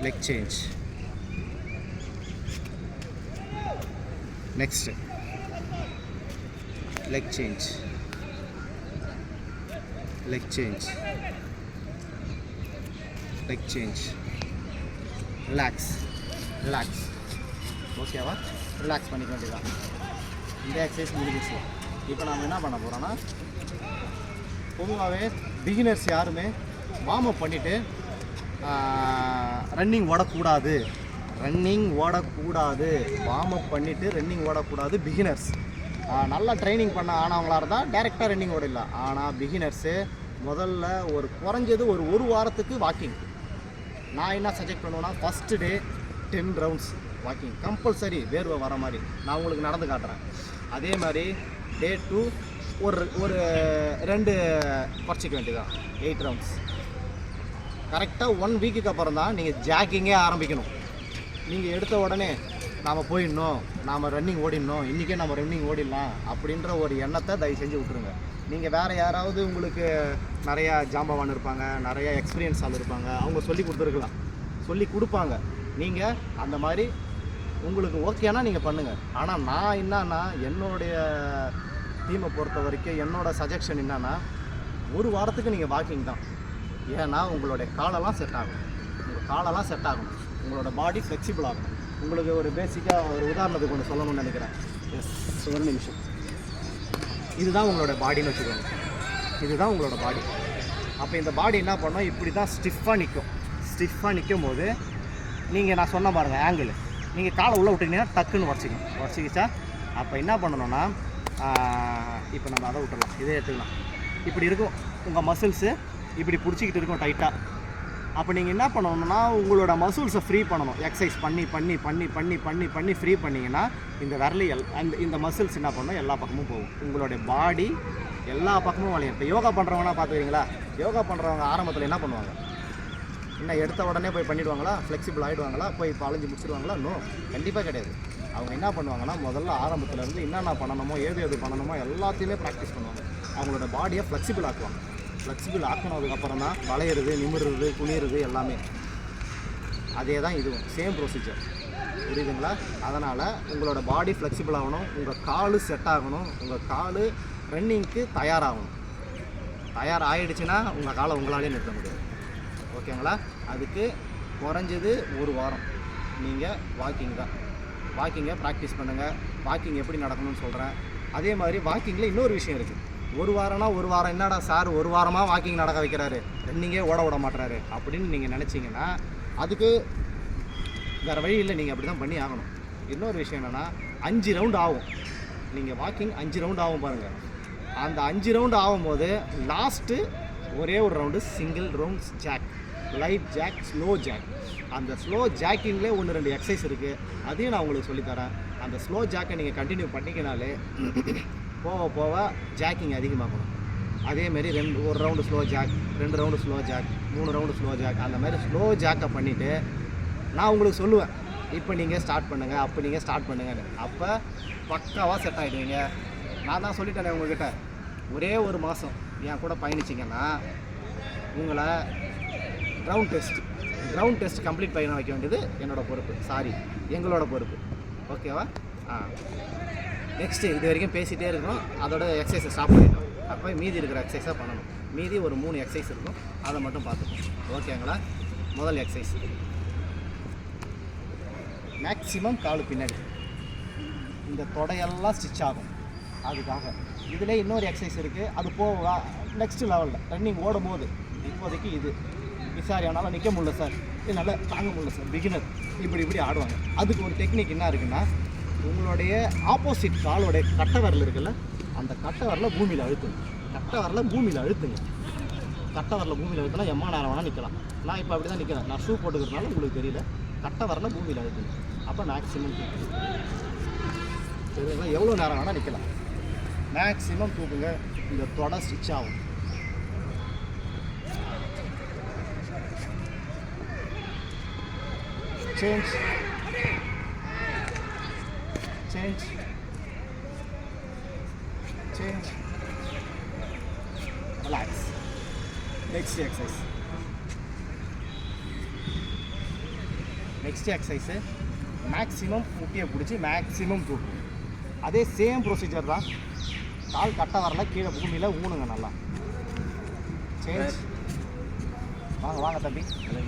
leg change. Next leg change, leg change, leg change. Relax, relax. ஓகேவா? ரிலாக்ஸ் பண்ணிக்க வேண்டியதான். இந்த எக்ஸசைஸ் முடிஞ்சிச்சு. இப்போ நம்ம என்ன பண்ண போகிறோன்னா பொதுவாகவே பிகினர்ஸ் யாருமே வார்ம் அப் பண்ணிவிட்டு ரன்னிங் ஓடக்கூடாது. வார்ம் அப் பண்ணிவிட்டு ரன்னிங் ஓடக்கூடாது பிகினர்ஸ். நல்லா ட்ரைனிங் பண்ண ஆனவங்களாக இருந்தால் டேரெக்டாக ரன்னிங் ஓடிடலாம். ஆனால் பிகினர்ஸு முதல்ல குறைஞ்சது ஒரு வாரத்துக்கு வாக்கிங். நான் என்ன சஜெக்ட் பண்ணுவேன்னா first day 10 rounds walking compulsory, வேர்வை வர மாதிரி. நான் உங்களுக்கு நடந்து காட்டுறேன். அதே மாதிரி டே 2 ஒரு 2 குறைச்சிக்க வேண்டியதான், 8 ரவுண்ட்ஸ். கரெக்டாக 1 வீக்குக்கு அப்புறம் தான் நீங்கள் ஜாக்கிங்கே ஆரம்பிக்கணும். நீங்கள் எடுத்த உடனே நாம் போயிடணும், நாம் ரன்னிங் ஓடிடணும், இன்றைக்கே நம்ம ரன்னிங் ஓடிடலாம் அப்படின்ற ஒரு எண்ணத்தை தயவு செஞ்சு விட்டுருங்க. நீங்கள் வேறு யாராவது உங்களுக்கு நிறையா ஜாம்பவான் இருப்பாங்க, நிறையா எக்ஸ்பீரியன்ஸ் ஆள் இருப்பாங்க, அவங்க சொல்லி கொடுப்பாங்க. நீங்கள் அந்த மாதிரி உங்களுக்கு ஓகேனா நீங்கள் பண்ணுங்கள். ஆனால் நான் என்னன்னா என்னுடைய டீமை பொறுத்த வரைக்கும் என்னோடய சஜஷன் என்னென்னா ஒரு வாரத்துக்கு நீங்கள் வாக்கிங் தான். ஏன்னா உங்களுடைய காலெல்லாம் செட் ஆகணும், உங்களோட பாடி ஃப்ளெக்சிபிள் ஆகணும். உங்களுக்கு ஒரு பேசிக்காக ஒரு உதாரணத்துக்கு ஒன்று சொல்லணும்னு நினைக்கிறேன். ஒரு நிமிஷம். இதுதான் உங்களோட பாடின்னு வச்சுக்கோங்க. இதுதான் உங்களோட பாடி. அப்போ இந்த பாடி என்ன பண்ணோம்? இப்படி தான் ஸ்டிஃபாக நிற்கும் போது நீங்கள் நான் சொன்ன பாருங்கள் ஆங்கிள், நீங்கள் காலை உள்ளே விட்டிங்கன்னா டக்குன்னு உடச்சிக்கிச்சா. அப்போ என்ன பண்ணணும்னா இப்போ நம்ம அதை விட்டுடலாம், இதே எடுத்துக்கலாம். இப்படி இருக்கும் உங்கள் மசில்ஸு, இப்படி பிடிச்சிக்கிட்டு இருக்கும் டைட்டாக. அப்போ நீங்கள் என்ன பண்ணணும்னா உங்களோட மசில்ஸை ஃப்ரீ பண்ணணும். எக்ஸசைஸ் பண்ணி ஃப்ரீ பண்ணிங்கன்னா இந்த விரலியல் இந்த மசில்ஸ் என்ன பண்ணணும்? எல்லா பக்கமும் போகும். உங்களுடைய பாடி எல்லா பக்கமும் வளையும். இப்போ யோகா பண்ணுறவங்கன்னா பார்த்துக்கிறீங்களா? யோகா பண்ணுறவங்க ஆரம்பத்தில் என்ன பண்ணுவாங்க? என்ன எடுத்த உடனே போய் பண்ணிவிடுவாங்களா? ஃப்ளெக்சிபிள் ஆகிடுவாங்களா? போய் இப்போ அலைஞ்சு முடிச்சிடுவாங்களா? நோ, கண்டிப்பாக கிடையாது. அவங்க என்ன பண்ணுவாங்கன்னா முதல்ல ஆரம்பத்துலேருந்து என்னென்ன பண்ணணுமோ எது பண்ணணுமோ எல்லாத்தையுமே ப்ராக்டிஸ் பண்ணுவாங்க. அவங்களோட பாடியை ஃப்ளெக்சிபிள் ஆக்குவாங்க. ஃப்ளெக்சிபிள் ஆக்கினதுக்கப்புறம் தான் வளையிறது, நிமிடுறது, குனிறது எல்லாமே. அதே தான் இதுவும் சேம் ப்ரொசீஜர். புரியுதுங்களா? அதனால் உங்களோட பாடி ஃப்ளெக்சிபிள் ஆகணும், உங்கள் கால் செட் ஆகணும், உங்கள் கால் ரன்னிங்க்கு தயாராகணும். ஆகிடுச்சுன்னா உங்கள் காலை உங்களாலே நிறுத்த முடியாது. ஓகேங்களா? அதுக்கு குறைஞ்சது ஒரு வாரம் நீங்கள் வாக்கிங்கை ப்ராக்டிஸ் பண்ணுங்கள். வாக்கிங் எப்படி நடக்கணும்னு சொல்கிறேன். அதே மாதிரி வாக்கிங்கில் இன்னொரு விஷயம் இருக்குது. ஒரு வாரம் என்னடா சார் ஒரு வாரமாக வாக்கிங் நடக்க வைக்கிறாரு, ரன்னிங்கே ஓட விட மாட்டுறாரு அப்படின்னு நீங்கள் நினச்சிங்கன்னா அதுக்கு வேறு வழி இல்லை, நீங்கள் அப்படி தான் பண்ணி ஆகணும். இன்னொரு விஷயம் என்னென்னா 5 ரவுண்டு ஆகும். நீங்கள் வாக்கிங் 5 ரவுண்டு ஆகும் பாருங்கள். அந்த 5 ரவுண்டு ஆகும்போது லாஸ்ட்டு ஒரே ஒரு round single rounds jog, light jog, slow jog. அந்த ஸ்லோ ஜாக்கிங்லேயே 1-2 எக்ஸசைஸ் இருக்குது, அதையும் நான் உங்களுக்கு சொல்லித்தரேன். அந்த ஸ்லோ ஜாக்கை நீங்கள் கண்டினியூ பண்ணிக்கினாலே போக போக ஜாக்கிங் அதிகமாகணும். அதேமாரி ஒரு round slow jog, 2 round slow jog, 3 round slow jog, அந்த மாதிரி ஸ்லோ ஜாக்கை பண்ணிவிட்டு நான் உங்களுக்கு சொல்லுவேன், இப்போ நீங்கள் ஸ்டார்ட் பண்ணுங்கள், அப்போ நீங்கள் ஸ்டார்ட் பண்ணுங்கன்னு. அப்போ பக்காவாக செட் ஆகிடுவீங்க. நான் தான் சொல்லிட்டேனே உங்கள்கிட்ட, ஒரே ஒரு மாதம் என் கூட பயணிச்சிங்கன்னா உங்களை கிரவுண்ட் டெஸ்ட் கம்ப்ளீட் பண்ண வைக்க வேண்டியது என்னோடய பொறுப்பு, எங்களோட பொறுப்பு. ஓகேவா? நெக்ஸ்ட்டு இது வரைக்கும் பேசிகிட்டே இருக்கணும், அதோட எக்ஸசைஸை ஸ்டாப் பண்ணிட்டோம். அப்போ மீதி இருக்கிற எக்ஸசைஸாக பண்ணணும். மீதி ஒரு 3 எக்ஸசைஸ் இருக்கும், அதை மட்டும் பார்த்துக்கணும். ஓகேங்களா? முதல் எக்ஸசைஸ் மேக்ஸிமம் காலு பின்னாடி, இந்த தொடையெல்லாம் ஸ்டிச் ஆகும். அதுக்காக இதில் இன்னொரு எக்ஸசைஸ் இருக்குது, அது போக நெக்ஸ்ட் லெவலில் ரன்னிங் ஓடும் போது. இப்போதைக்கு இது சார் என்னால் நிற்க முடியல சார், என்னால் தாங்க முடியல சார், பிகினர் இப்படி ஆடுவாங்க. அதுக்கு ஒரு டெக்னிக் என்ன இருக்குன்னா, உங்களுடைய ஆப்போசிட் காலோடைய கட்டை விரல் இருக்குல்ல, அந்த கட்டை விரலை பூமியில் அழுத்துங்க. கட்டை விரலை பூமியில் அழுத்தினா எம்மா நேரம் வேணால் நிற்கலாம். நான் இப்போ அப்படி தான் நிற்கிறேன், நான் ஷூ போட்டுக்கிறதுனால உங்களுக்கு தெரியல. கட்டை விரலை பூமியில் அழுத்துங்க, அப்போ மேக்ஸிமம் சரிங்களா? எவ்வளோ நேரம் வேணால் நிற்கலாம், மேக்ஸிமம் தூக்குங்க. இந்த தொடை ஸ்டிச் ஆகும். Change, relax. Next exercise maximum முட்டியை பிடிச்சி மேக்ஸிமம் தூக்கு. அதே சேம் ப்ரொசீஜர் தான், கால் கட்டை வரல, கீழே பூமியில் ஊனுங்க நல்லா. சேஞ்ச். வாங்க தம்பி, இல்லை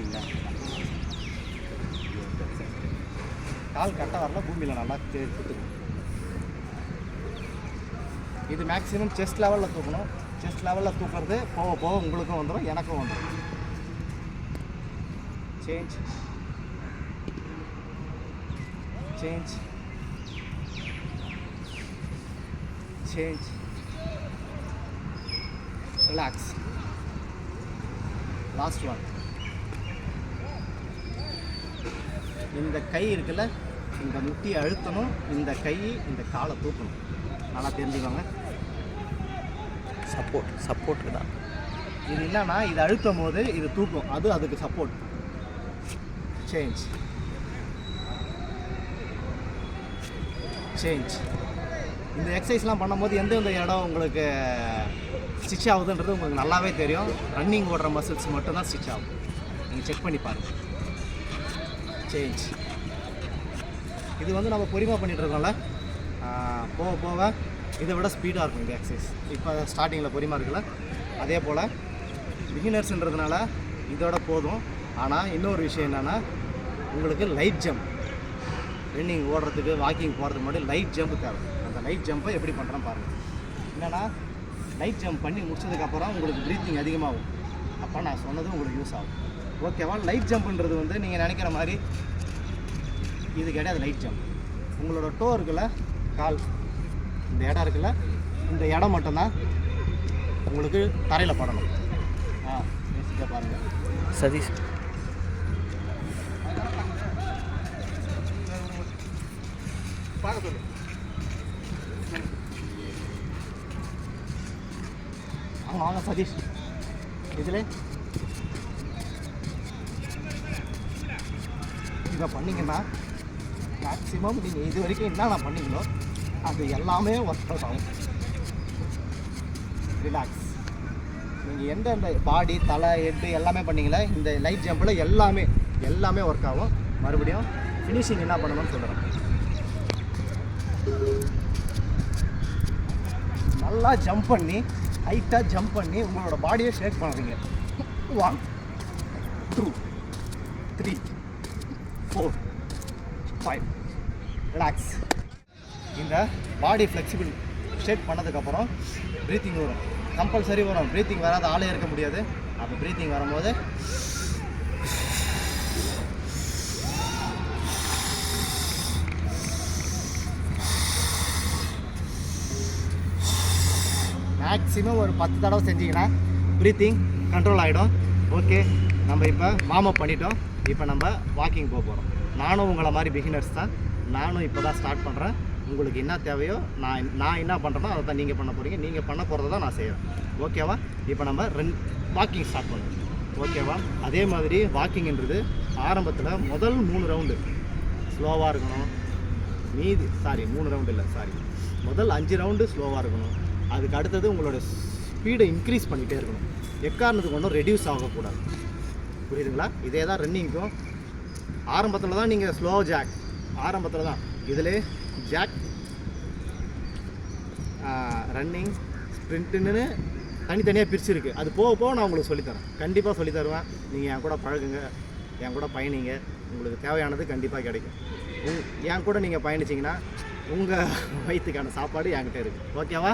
கால் கட்டை வரல, பூமியில் நல்லா தூக்குங்க. இது மேக்ஸிமம் செஸ்ட் லெவலில் தூக்கணும். செஸ்ட் லெவலில் தூக்குறது போக போக உங்களுக்கும் வந்துடும், எனக்கும் வந்துடும். Change, relax. Last one. இந்த கை இருக்குல்ல, இந்த முட்டியை அழுத்தணும், இந்த கை இந்த காலை தூக்கணும். நல்லா தெரிஞ்சுக்கோங்க. சப்போர்ட்டுக்கு தான் இது. இல்லைன்னா இது அழுத்தும் போது இது தூக்கும், அதுக்கு சப்போர்ட். சேஞ்ச். இந்த எக்ஸசைஸ்லாம் பண்ணும்போது எந்தெந்த இடம் உங்களுக்கு ஸ்டிச் ஆகுதுன்றது உங்களுக்கு நல்லாவே தெரியும். ரன்னிங் ஓடுற மசில்ஸ் மட்டும்தான் ஸ்டிச் ஆகும், நீங்கள் செக் பண்ணி பாருங்கள். சேஞ்ச். இது நம்ம பொறுமையாக பண்ணிகிட்ருக்கோம்ல, போக போக இதை விட ஸ்பீடாக இருக்கும் இந்த எக்ஸசைஸ். இப்போ ஸ்டார்டிங்கில் பொறுமையாக இருக்குல்ல, அதே போல் பிகினர்ஸ்ன்றதுனால இதோட போதும். ஆனால் இன்னொரு விஷயம் என்னென்னா, உங்களுக்கு லைட் ஜம்ப், ரன்னிங் ஓடுறதுக்கு வாக்கிங் போகிறதுக்கு முன்னாடி லைட் ஜம்ப் தேவை. அந்த லைட் ஜம்பை எப்படி பண்ணுறேன்னு பாருங்கள். என்னென்னா, லைட் ஜம்ப் பண்ணி முடிச்சதுக்கப்புறம் உங்களுக்கு ப்ரீத்திங் அதிகமாகும். அப்போ நான் சொன்னது உங்களுக்கு யூஸ் ஆகும். ஓகேவா? லைட் ஜம்ப்ன்றது நீங்கள் நினைக்கிற மாதிரி இது கிடையாது. லைட் ஜம்ப் உங்களோட டோ இருக்குல்ல, கால் இந்த இடம் இருக்குல்ல, இந்த இடம் மட்டும்தான் உங்களுக்கு தரையில் படணும். பேசிக்க பாருங்கள் சதீஷ். பார்க்க சொல்லு. வாங்க சதீஷ். இதில் இதை பண்ணிங்கன்னா மேக்ஸிமம் நீங்கள் இது வரைக்கும் என்னென்ன பண்ணீங்களோ அது எல்லாமே ஒர்க் அவுட் ஆகும். ரிலாக்ஸ். நீங்கள் எந்தெந்த பாடி, தலை, ஹெட்டு எல்லாமே பண்ணீங்களே, இந்த லைட் ஜம்பில் எல்லாமே ஒர்க் ஆகும். மறுபடியும் ஃபினிஷிங் என்ன பண்ணணும்னு சொல்கிறேன். நல்லா ஜம்ப் பண்ணி, ஹைட்டாக ஜம்ப் பண்ணி உங்களோட பாடியை ஷேக் பண்ணுறீங்க. 1 2 3 4 5. ரிலாக்ஸ். இந்த பாடி ஃப்ளெக்சிபிள் ஷேக் பண்ணதுக்கப்புறம் ப்ரீத்திங் வரும், கம்பல்சரி வரும். ப்ரீத்திங் வராத ஆளே இருக்க முடியாது. அப்போ ப்ரீத்திங் வரும்போது மேக்ஸிமம் ஒரு 10 தடவை செஞ்சிங்கன்னா ப்ரீத்திங் கண்ட்ரோல் ஆகிடும். ஓகே, நம்ம இப்போ வார்ம் அப் பண்ணிட்டோம். இப்போ நம்ம வாக்கிங் போக போகிறோம். நானும் உங்களை மாதிரி பிகினர்ஸ் தான். நானும் இப்போ தான் ஸ்டார்ட் பண்ணுறேன். உங்களுக்கு என்ன தேவையோ நான் என்ன பண்ணுறேனோ அதை தான் நீங்கள் பண்ண போகிறீங்க. நீங்கள் பண்ண போகிறத தான் நான் செய்கிறேன். ஓகேவா? இப்போ நம்ம வாக்கிங் ஸ்டார்ட் பண்ணுவோம். ஓகேவா? அதே மாதிரி வாக்கிங்ன்றது ஆரம்பத்தில் முதல் 3 ரவுண்டு ஸ்லோவாக இருக்கணும். மீதி 3 ரவுண்டு இல்லை, முதல் 5 ரவுண்டு ஸ்லோவாக இருக்கணும். அதுக்கு அடுத்தது உங்களோட ஸ்பீடை இன்க்ரீஸ் பண்ணிகிட்டே இருக்கணும். எக்காரணத்துக்கு ஒன்றும் ரெடியூஸ் ஆகக்கூடாது. புரியுதுங்களா? இதே தான் ரன்னிங்க்கும். ஆரம்பத்தில் தான் நீங்கள் ஸ்லோ ஜாக், ஆரம்பத்தில் தான் இதில் ஜாக், ரன்னிங், ஸ்ப்ரிண்ட்டுன்னு தனித்தனியாக பிரிச்சுருக்கு. அது போக போக நான் உங்களுக்கு சொல்லித்தரேன், கண்டிப்பாக சொல்லித்தருவேன். நீங்கள் என் கூட பழகுங்க, என் கூட பயணிங்க, உங்களுக்கு தேவையானது கண்டிப்பாக கிடைக்கும். என் கூட நீங்கள் பயணிச்சிங்கன்னா உங்கள் வயிற்றுக்கான சாப்பாடு என்கிட்ட இருக்குது. ஓகேவா?